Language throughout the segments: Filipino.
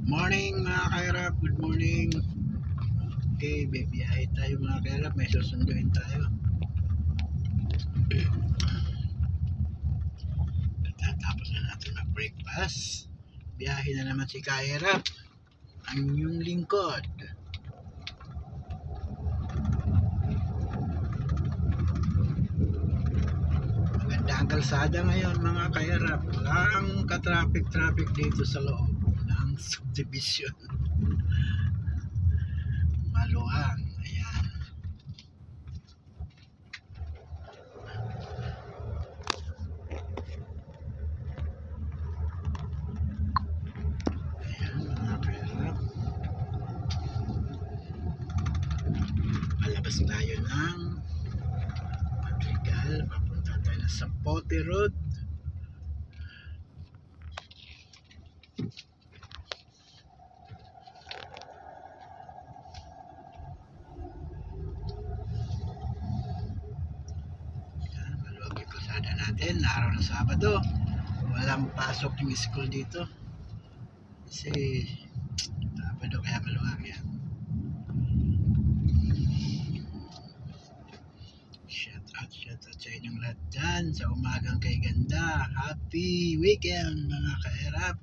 Morning mga kairap, good morning. Okay, bibiyahe tayo mga kairap, may susunduin tayo. Tatapos na natin mag-breakfast. Biyahe na naman si kairap, ang inyong lingkod. Maganda ang kalsada ngayon mga kairap. Walang ka-traffic dito sa loob ng subdivision. Maluwang, ayan. Ayan mga kairap. Palabas tayo ng Madrigal. Papunta tayo na sa Pote Road. Maluwag yung kalsada natin. Araw ng Sabado. Walang pasok yung school dito. Kasi Sabado kaya maluwag yan. Shout out sa inyong lahat dyan sa umagang kay ganda. Happy weekend mga kaerap.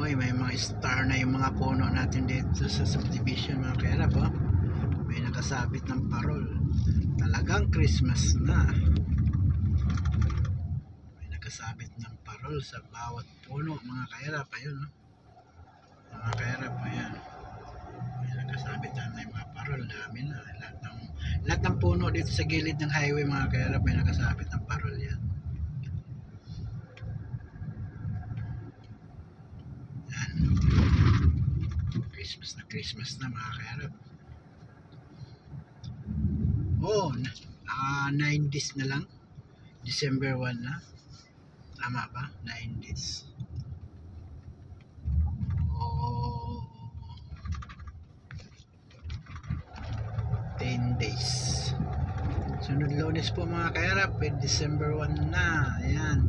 Uy, may mga star na yung mga puno natin dito sa subdivision mga kaerap. Oh. May nakasabit ng parol. Talagang Christmas na. May nakasabit ng parol sa bawat puno mga kaerap. Ayun, oh. Mga kaerap, ayan. May nakasabit na yung mga parol. Dami na. Lahat ng puno dito sa gilid ng highway mga kaerap, may nakasabit ng parol yan. Christmas na mga kaerap. Oh, 9 days na lang. December 1 na. Tama ba? 9 days. Oh, 10 days. Sunod Lunes po mga kaerap, December 1 na. Ayan.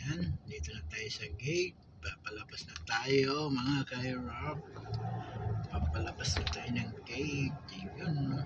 Ayan, dito na tayo sa gate. Papalabas na tayo mga kaerap. Papalabas na tayo ng gate. Ayun.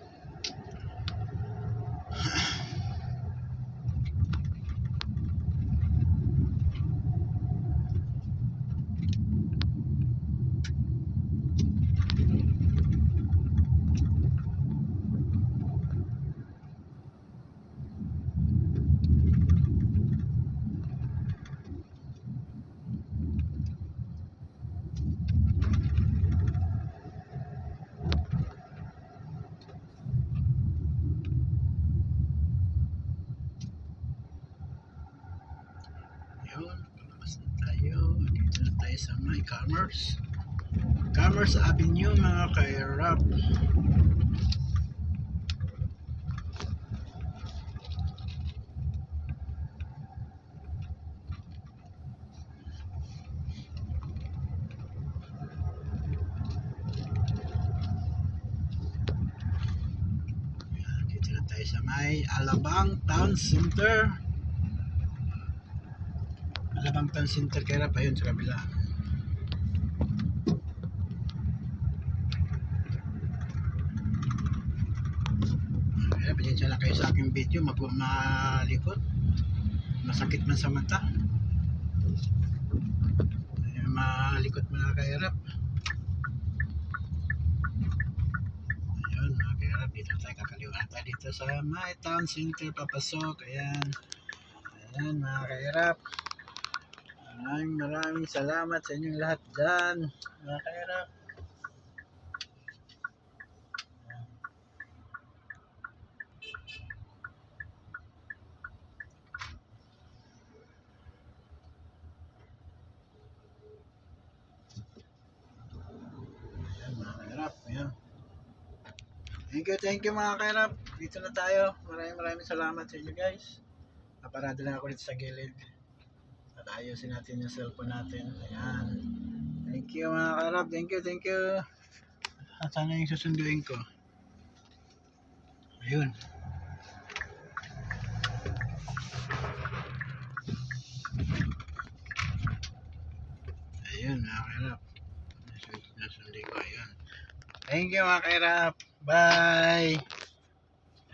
Yun, palabas na tayo. Dito na tayo sa may Commerce Avenue mga kairap. Dito na tayo sa may Alabang Town Center. Alabang Town Center kairap, ayun sa kabila. Pasensya na kayo sa aking video, malikot. masakit man sa mata. Malikot mga kairap. Ayun mga kairap, dito tayo kakaliwa tayo dito sa My Town Center papasok. Ayan. Ayan mga kairap. Maraming salamat sa inyong lahat dyan mga kairap. Ayan mga kairap. Ayan. Thank you mga kairap. Dito na tayo. Maraming salamat sa inyo guys. Naparado lang ako dito sa gilid. At ayusin natin yung cellphone natin. Ayan. Thank you mga kairap. Thank you. At sana yung susunduin ko. Ayun. Ayun mga kairap. Nasundin ko. Ayun. Thank you mga kairap. Bye.